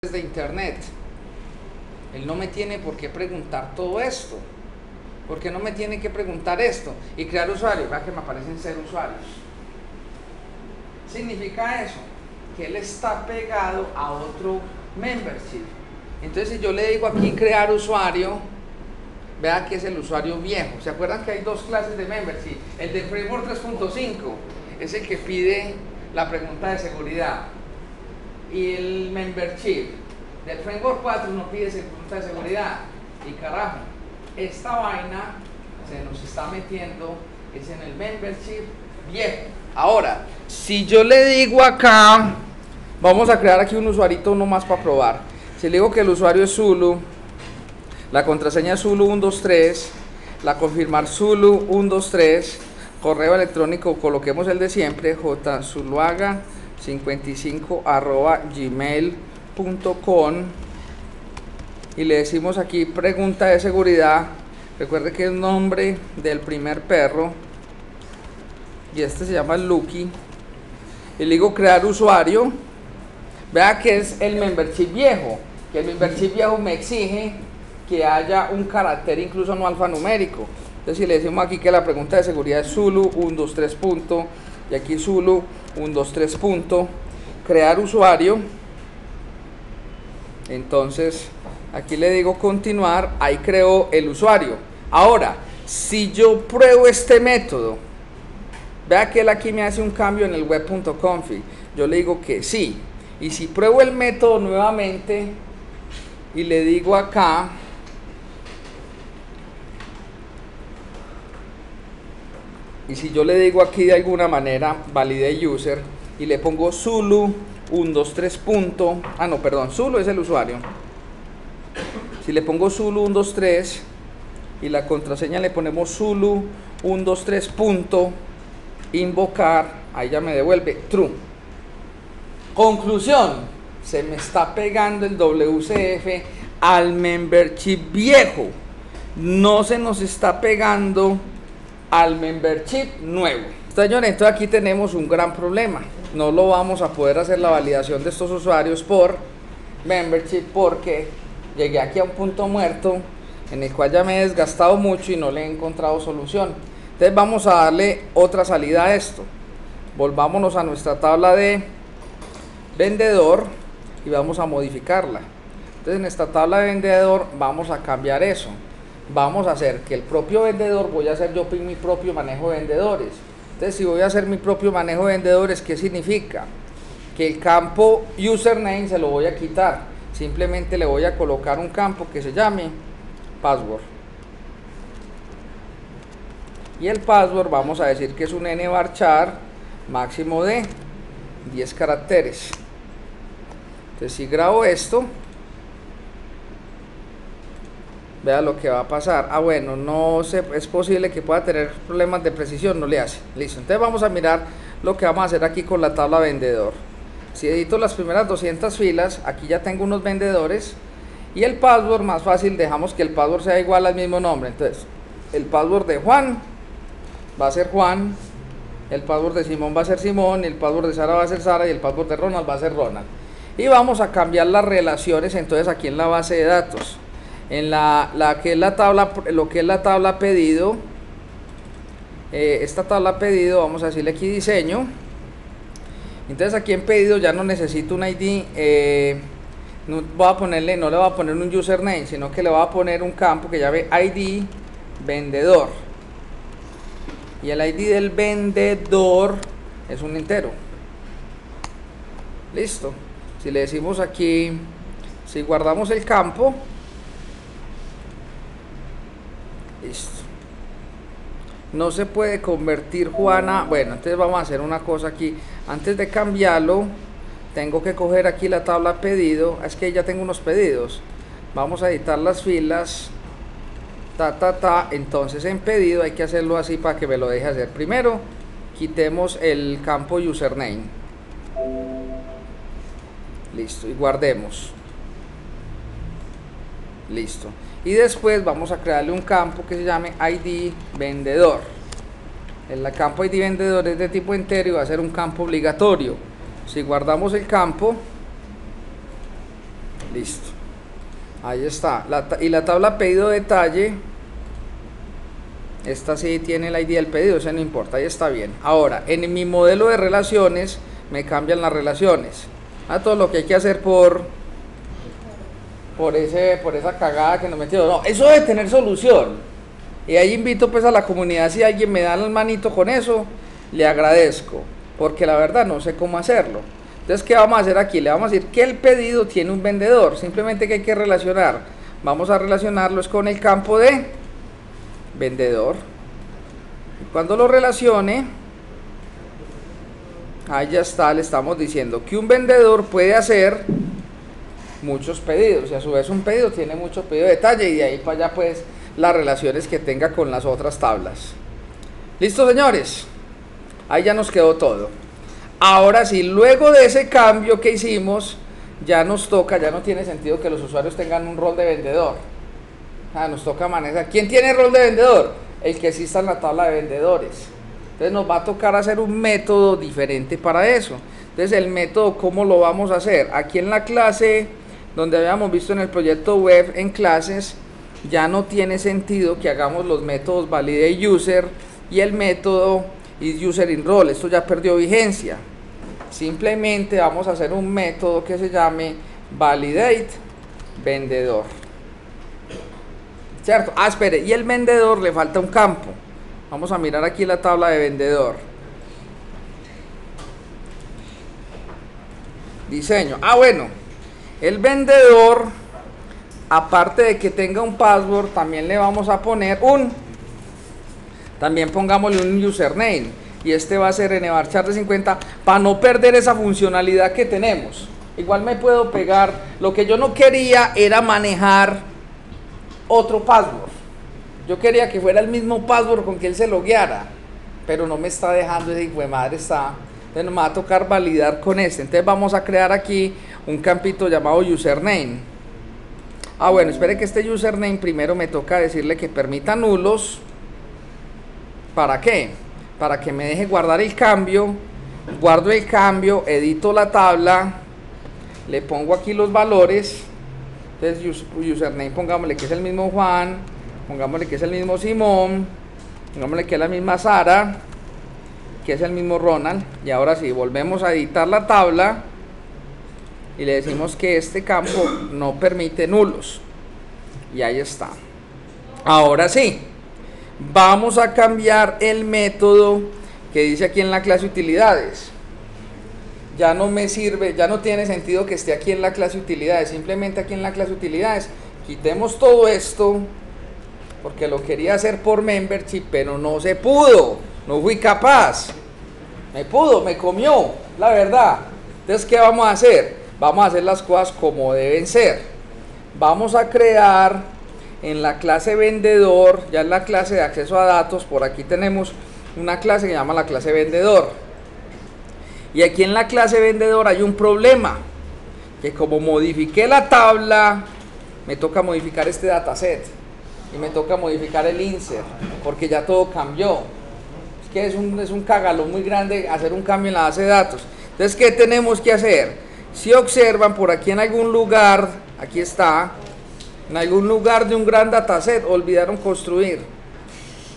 de internet. Él no me tiene por qué preguntar todo esto. ¿Por qué no me tiene que preguntar esto? Y crear usuarios. Vea que me aparecen 0 usuarios. Significa eso, que él está pegado a otro membership. Entonces, si yo le digo aquí crear usuario, vea que es el usuario viejo. ¿Se acuerdan que hay dos clases de membership? El del framework 3.5 es el que pide la pregunta de seguridad. Y el membership del framework 4 no pide pregunta de seguridad. Y carajo, esta vaina se nos está metiendo es en el membership viejo. Ahora, si yo le digo acá, vamos a crear aquí un usuarito uno más para probar. Si le digo que el usuario es Zulu, la contraseña es Zulu123, la confirmar Zulu123, correo electrónico, coloquemos el de siempre, jzuluaga55@gmail.com, y le decimos aquí pregunta de seguridad. Recuerde que es nombre del primer perro y este se llama Lucky, y le digo crear usuario. Vea que es el membership viejo, que el membership viejo me exige que haya un carácter incluso no alfanumérico. Entonces, si le decimos aquí que la pregunta de seguridad es Zulu123 punto, y aquí Zulu123 punto, crear usuario, entonces aquí le digo continuar, ahí creo el usuario. Ahora, si yo pruebo este método, vea que él aquí me hace un cambio en el web.config, yo le digo que sí, y si pruebo el método nuevamente y le digo acá, y si yo le digo aquí de alguna manera valide user y le pongo Zulu123 punto, no, perdón, Zulu es el usuario. Si le pongo Zulu123 y la contraseña le ponemos Zulu123 punto invocar, ahí ya me devuelve true. Conclusión, se me está pegando el WCF al membership viejo, no se nos está pegando al membership nuevo. Señores, entonces aquí tenemos un gran problema. No lo vamos a poder hacer la validación de estos usuarios por membership porque llegué aquí a un punto muerto en el cual ya me he desgastado mucho y no le he encontrado solución. Entonces vamos a darle otra salida a esto. Volvámonos a nuestra tabla de vendedor y vamos a modificarla. Entonces en esta tabla de vendedor vamos a cambiar eso. Vamos a hacer que el propio vendedor, voy a hacer yo mi propio manejo de vendedores. Entonces, si voy a hacer mi propio manejo de vendedores, ¿qué significa? Que el campo username se lo voy a quitar. Simplemente le voy a colocar un campo que se llame password. Y el password vamos a decir que es un nvarchar máximo de 10 caracteres. Entonces, si grabo esto, vea lo que va a pasar. Bueno, no sé, es posible que pueda tener problemas de precisión, no le hace. Listo, entonces vamos a mirar lo que vamos a hacer aquí con la tabla vendedor. Si edito las primeras 200 filas, aquí ya tengo unos vendedores. Y el password, más fácil, dejamos que el password sea igual al mismo nombre. Entonces, el password de Juan va a ser Juan, el password de Simón va a ser Simón, el password de Sara va a ser Sara y el password de Ronald va a ser Ronald. Y vamos a cambiar las relaciones entonces aquí en la base de datos. En la que es la tabla, lo que es la tabla pedido, esta tabla pedido, vamos a decirle aquí diseño. Entonces aquí en pedido ya no necesito un ID, no le voy a poner un username, sino que le voy a poner un campo que llame ID vendedor, y el ID del vendedor es un entero. Listo. Si le decimos aquí, si guardamos el campo, listo, no se puede convertir Juana. Bueno, entonces vamos a hacer una cosa aquí. Antes de cambiarlo, tengo que coger aquí la tabla pedido. Es que ya tengo unos pedidos. Vamos a editar las filas. Entonces en pedido hay que hacerlo así para que me lo deje hacer. Primero, quitemos el campo username. Listo, y guardemos. Listo. Y después vamos a crearle un campo que se llame ID vendedor. El campo ID vendedor es de tipo entero y va a ser un campo obligatorio. Si guardamos el campo, Listo. Ahí está. Y la tabla pedido detalle. Esta sí tiene la ID del pedido, eso no importa, ahí está bien. Ahora, en mi modelo de relaciones, me cambian las relaciones. Todo lo que hay que hacer por esa cagada que nos metió. No, eso debe tener solución. Y ahí invito pues a la comunidad, si alguien me da la manito con eso, le agradezco. Porque la verdad no sé cómo hacerlo. Entonces, ¿qué vamos a hacer aquí? Le vamos a decir que el pedido tiene un vendedor. Simplemente que hay que relacionar. Vamos a relacionarlos con el campo de vendedor. Cuando lo relacione, ahí ya está, le estamos diciendo que un vendedor puede hacer muchos pedidos y a su vez un pedido tiene muchos pedidos de detalle, y de ahí para allá pues las relaciones que tenga con las otras tablas. ¿Listo, señores? Ahí ya nos quedó todo. Ahora sí, luego de ese cambio que hicimos, ya nos toca, ya no tiene sentido que los usuarios tengan un rol de vendedor. Nos toca manejar. ¿Quién tiene rol de vendedor? El que exista en la tabla de vendedores. Entonces nos va a tocar hacer un método diferente para eso. Entonces el método, ¿cómo lo vamos a hacer? Aquí en la clase, donde habíamos visto en el proyecto web en clases, ya no tiene sentido que hagamos los métodos validate user y el método isUserInRole. Esto ya perdió vigencia. Simplemente vamos a hacer un método que se llame validate vendedor. ¿Cierto? Espere, y el vendedor le falta un campo. Vamos a mirar aquí la tabla de vendedor. Diseño. Bueno, el vendedor, aparte de que tenga un password, también le vamos a poner también pongámosle un username. Y este va a ser nvarchar de 50 para no perder esa funcionalidad que tenemos. Igual me puedo pegar. Lo que yo no quería era manejar otro password. Yo quería que fuera el mismo password con que él se logueara, pero no me está dejando, ese hijo de madre está. Entonces nos va a tocar validar con este. Entonces vamos a crear aquí un campito llamado username. Bueno, espere que este username primero me toca decirle que permita nulos. ¿Para qué? Para que me deje guardar el cambio. Guardo el cambio, edito la tabla, le pongo aquí los valores. Entonces username, pongámosle que es el mismo Juan, pongámosle que es el mismo Simón, pongámosle que es la misma Sara, que es el mismo Ronald. Y ahora sí, volvemos a editar la tabla y le decimos que este campo no permite nulos. Y ahí está. Ahora sí, vamos a cambiar el método que dice aquí en la clase utilidades. Ya no me sirve, ya no tiene sentido que esté aquí en la clase utilidades. Simplemente aquí en la clase utilidades quitemos todo esto, porque lo quería hacer por membership, pero no se pudo, no fui capaz. Me comió, la verdad. Entonces, ¿qué vamos a hacer? Vamos a hacer las cosas como deben ser. Vamos a crear en la clase vendedor, ya en la clase de acceso a datos, por aquí tenemos una clase que se llama la clase vendedor. Y aquí en la clase vendedor hay un problema, que como modifiqué la tabla, me toca modificar este dataset y me toca modificar el insert, porque ya todo cambió. Es que es un cagalón muy grande hacer un cambio en la base de datos. Entonces, ¿qué tenemos que hacer? Si observan por aquí en algún lugar, aquí está, en algún lugar de un gran dataset olvidaron construir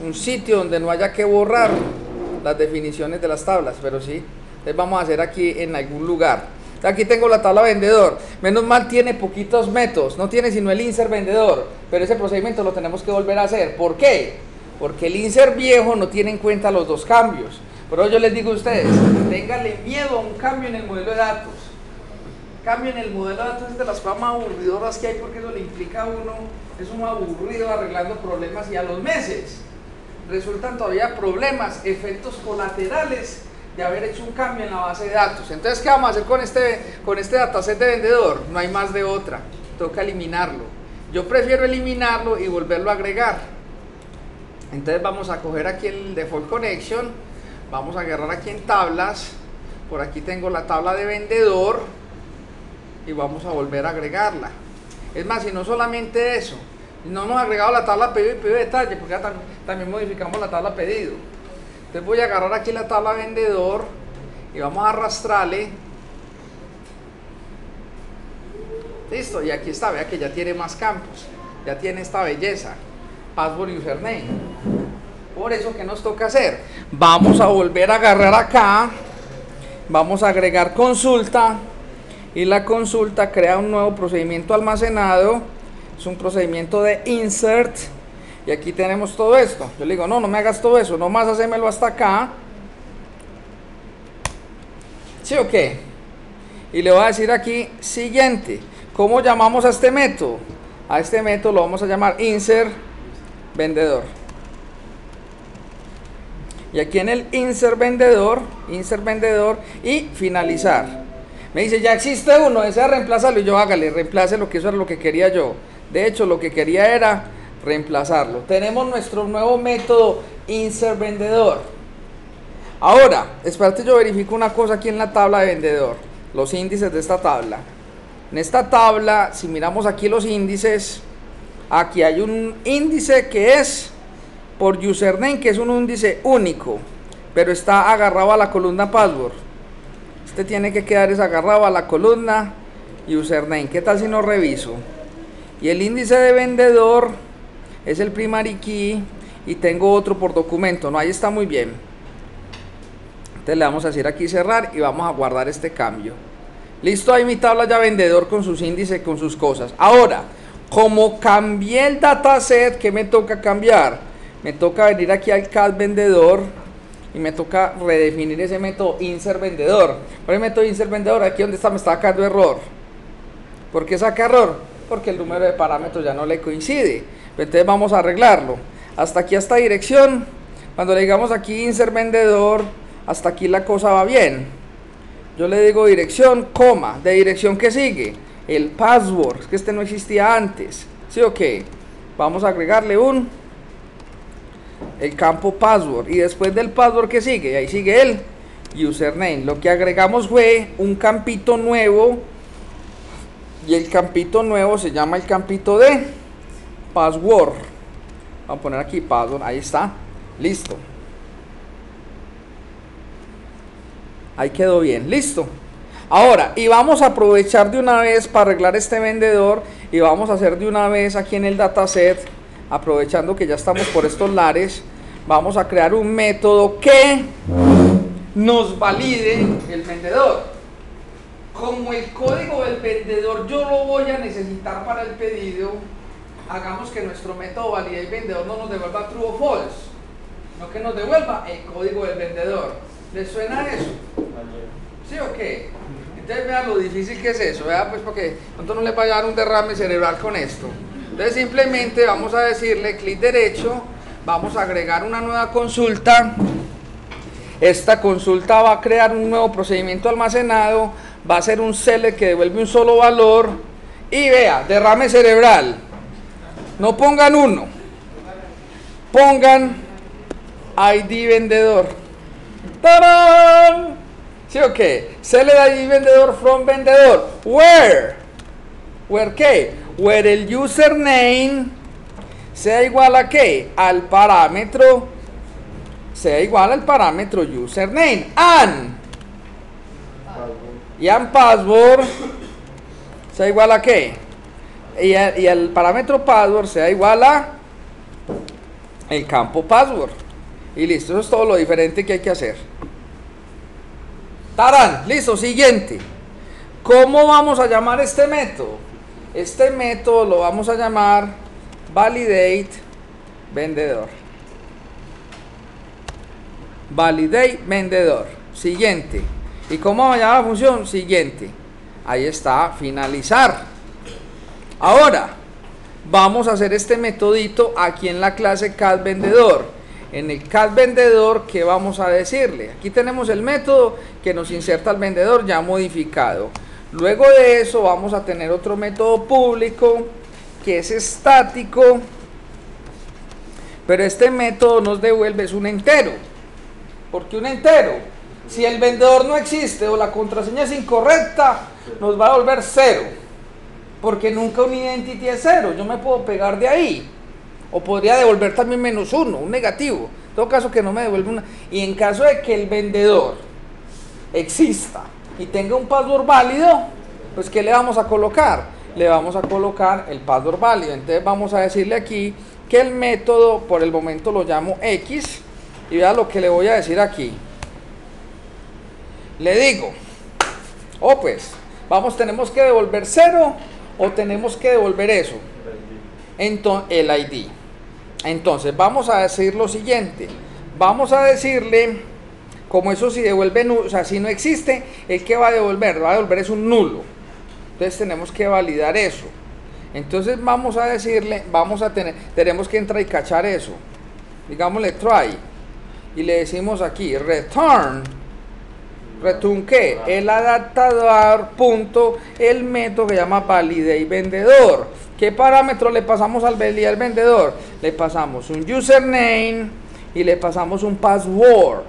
un sitio donde no haya que borrar las definiciones de las tablas, pero sí. Entonces vamos a hacer aquí en algún lugar. Aquí tengo la tabla vendedor. Menos mal tiene poquitos métodos. No tiene sino el insert vendedor. Pero ese procedimiento lo tenemos que volver a hacer. ¿Por qué? Porque el insert viejo no tiene en cuenta los dos cambios. Pero yo les digo a ustedes, ténganle miedo a un cambio en el modelo de datos. Cambio en el modelo de datos es de las cosas más aburridoras que hay, porque eso le implica a uno, es un aburrido arreglando problemas, y a los meses resultan todavía problemas, efectos colaterales de haber hecho un cambio en la base de datos. Entonces, ¿qué vamos a hacer con este dataset de vendedor? No hay más de otra, toca eliminarlo. Yo prefiero eliminarlo y volverlo a agregar. Entonces vamos a coger aquí el default connection, vamos a agarrar aquí en tablas, por aquí tengo la tabla de vendedor y vamos a volver a agregarla. Es más, y no solamente eso, no hemos agregado la tabla pedido y pedido de detalle, porque ya también modificamos la tabla pedido. Entonces voy a agarrar aquí la tabla vendedor y vamos a arrastrarle Listo, y aquí está, vea que ya tiene más campos, ya tiene esta belleza, password y username. Por eso, ¿qué nos toca hacer? Vamos a volver a agarrar acá, vamos a agregar consulta, y la consulta crea un nuevo procedimiento almacenado, es un procedimiento de insert, y aquí tenemos todo esto. Yo le digo, no me hagas todo eso, nomás hacémelo hasta acá. ¿Sí o qué? Y le voy a decir aquí, siguiente. ¿Cómo llamamos a este método? A este método lo vamos a llamar insert vendedor. Y aquí en el insert vendedor y finalizar. Me dice, ya existe uno, desea reemplazarlo. Y yo, hágale, reemplace lo que eso era lo que quería yo. De hecho, lo que quería era reemplazarlo. Tenemos nuestro nuevo método insert vendedor. Ahora, espérate, yo verifico una cosa aquí en la tabla de vendedor. Los índices de esta tabla. En esta tabla, si miramos aquí los índices, aquí hay un índice que es por username, que es un índice único, pero está agarrado a la columna password. Este tiene que quedar agarrado a la columna username. ¿Qué tal si no reviso? Y el índice de vendedor es el primary key y tengo otro por documento. No, ahí está muy bien. Entonces le vamos a decir aquí cerrar y vamos a guardar este cambio. Listo, ahí mi tabla ya vendedor con sus índices, con sus cosas. Ahora, como cambié el dataset, ¿qué me toca cambiar? Me toca venir aquí al CAD vendedor y me toca redefinir ese método insert vendedor. Por el método insert vendedor, aquí donde está, me está sacando error. ¿Por qué saca error? Porque el número de parámetros ya no le coincide. Entonces vamos a arreglarlo. Hasta aquí, esta dirección, cuando le digamos aquí insert vendedor, hasta aquí la cosa va bien. Yo le digo dirección, coma, de dirección que sigue, el password, es que este no existía antes, ¿sí o qué? Vamos a agregarle el campo password, y después del password que sigue, ahí sigue el username. Lo que agregamos fue un campito nuevo, y el campito nuevo se llama el campito de password. Vamos a poner aquí password, ahí está, listo. Ahí quedó bien, listo. Ahora, y vamos a aprovechar de una vez para arreglar este vendedor, y vamos a hacer de una vez aquí en el dataset, aprovechando que ya estamos por estos lares, vamos a crear un método que nos valide el vendedor. Como el código del vendedor yo lo voy a necesitar para el pedido, hagamos que nuestro método valide el vendedor, no nos devuelva true o false, no que nos devuelva el código del vendedor. ¿Les suena eso? ¿Sí o qué? Entonces vean lo difícil que es eso, ¿verdad? Pues porque pronto no le vaya a dar un derrame cerebral con esto. Entonces simplemente vamos a decirle clic derecho, vamos a agregar una nueva consulta. Esta consulta va a crear un nuevo procedimiento almacenado, va a ser un select que devuelve un solo valor. Y vea, derrame cerebral. No pongan 1, pongan ID vendedor. ¡Tarán! ¿Sí o qué? Select ID vendedor from vendedor. Where qué? Where el username sea igual a qué? Al parámetro, sea igual al parámetro username. And password sea igual a qué? Y el parámetro password sea igual a el campo password. Y listo, eso es todo lo diferente que hay que hacer. ¡Tarán! Listo, siguiente. ¿Cómo vamos a llamar este método? Este método lo vamos a llamar validate vendedor. Validate vendedor. Siguiente. ¿Y cómo vamos a llamar la función? Siguiente. Ahí está, finalizar. Ahora, vamos a hacer este metodito aquí en la clase CAD vendedor. En el CAD vendedor, ¿qué vamos a decirle? Aquí tenemos el método que nos inserta al vendedor ya modificado. Luego de eso vamos a tener otro método público que es estático, pero este método nos devuelve es un entero. ¿Por qué un entero? Si el vendedor no existe o la contraseña es incorrecta, nos va a devolver 0, porque nunca un identity es 0. Yo me puedo pegar de ahí. O podría devolver también -1, un negativo. En todo caso que no me devuelve una. Y en caso de que el vendedor exista y tenga un password válido, pues ¿qué le vamos a colocar? le vamos a colocar el password válido. Entonces vamos a decirle aquí que el método por el momento lo llamo X, y vea lo que le voy a decir aquí. Le digo, pues tenemos que devolver 0 o tenemos que devolver eso, entonces el ID. Entonces vamos a decir lo siguiente, vamos a decirle, como eso si devuelve nulo, o sea, si no existe, el que va a devolver es un nulo. Entonces tenemos que validar eso. Entonces vamos a decirle, tenemos que entrar y cachar eso. Digámosle try y le decimos aquí return ¿qué? El adaptador punto, el método que llama validate vendedor. ¿Qué parámetro le pasamos al vendedor? Le pasamos un username y le pasamos un password.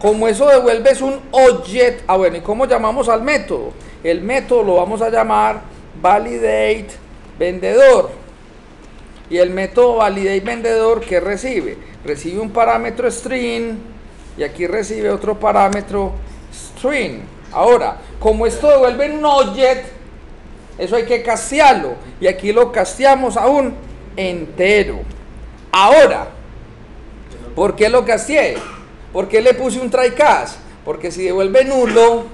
Como eso devuelve es un object. Bueno, ¿y cómo llamamos al método? El método lo vamos a llamar validate vendedor. Y el método validate vendedor, ¿qué recibe? Recibe un parámetro string y aquí recibe otro parámetro string. Ahora, como esto devuelve un object, eso hay que castearlo, y aquí lo casteamos a un entero. Ahora, ¿por qué lo casteé? ¿Por qué le puse un try catch? Porque si devuelve nulo,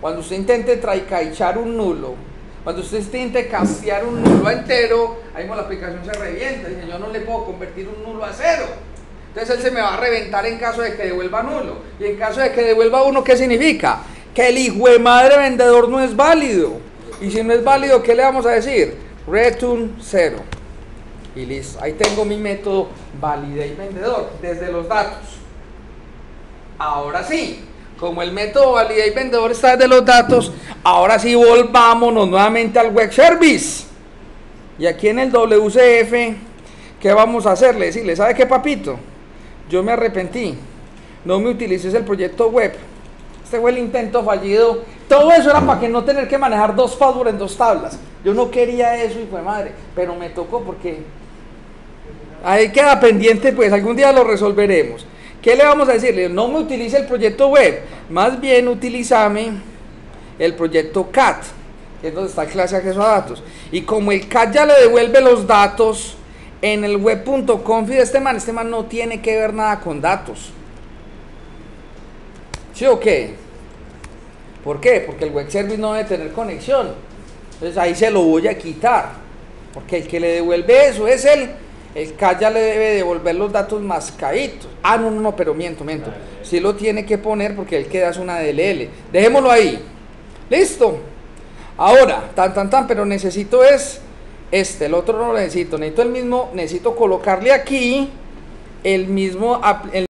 cuando usted intente try catchar un nulo, cuando usted intente castear un nulo a entero, ahí mismo la aplicación se revienta. Dice, yo no le puedo convertir un nulo a 0. Entonces él se me va a reventar en caso de que devuelva nulo. Y en caso de que devuelva 1, ¿qué significa? Que el hijo de madre vendedor no es válido. Y si no es válido, ¿qué le vamos a decir? Return 0. Y listo. Ahí tengo mi método validate vendedor desde los datos. Ahora sí, como el método validate vendedor está desde los datos, ahora sí volvámonos nuevamente al web service. Y aquí en el WCF, ¿qué vamos a hacerle? Decirle, ¿sabe qué, papito? Yo me arrepentí, no me utilices el proyecto web, este fue el intento fallido, todo eso era para que no tener que manejar 2 passwords en 2 tablas, yo no quería eso, hijo de madre, pero me tocó porque ahí queda pendiente, pues algún día lo resolveremos. ¿Qué le vamos a decirle? No me utilice el proyecto web, más bien utilízame el proyecto CAT, que es donde está clase de acceso a datos, y como el CAT ya le devuelve los datos en el web.conf de este man no tiene que ver nada con datos. ¿Sí o qué? ¿Por qué? Porque el web service no debe tener conexión. Entonces ahí se lo voy a quitar. Porque el que le devuelve eso es el CAT ya le debe devolver los datos mascaditos. No, pero miento. Sí lo tiene que poner porque él queda es una DLL. Dejémoslo ahí. Listo. Ahora, pero necesito el otro no lo necesito el mismo, necesito colocarle aquí el mismo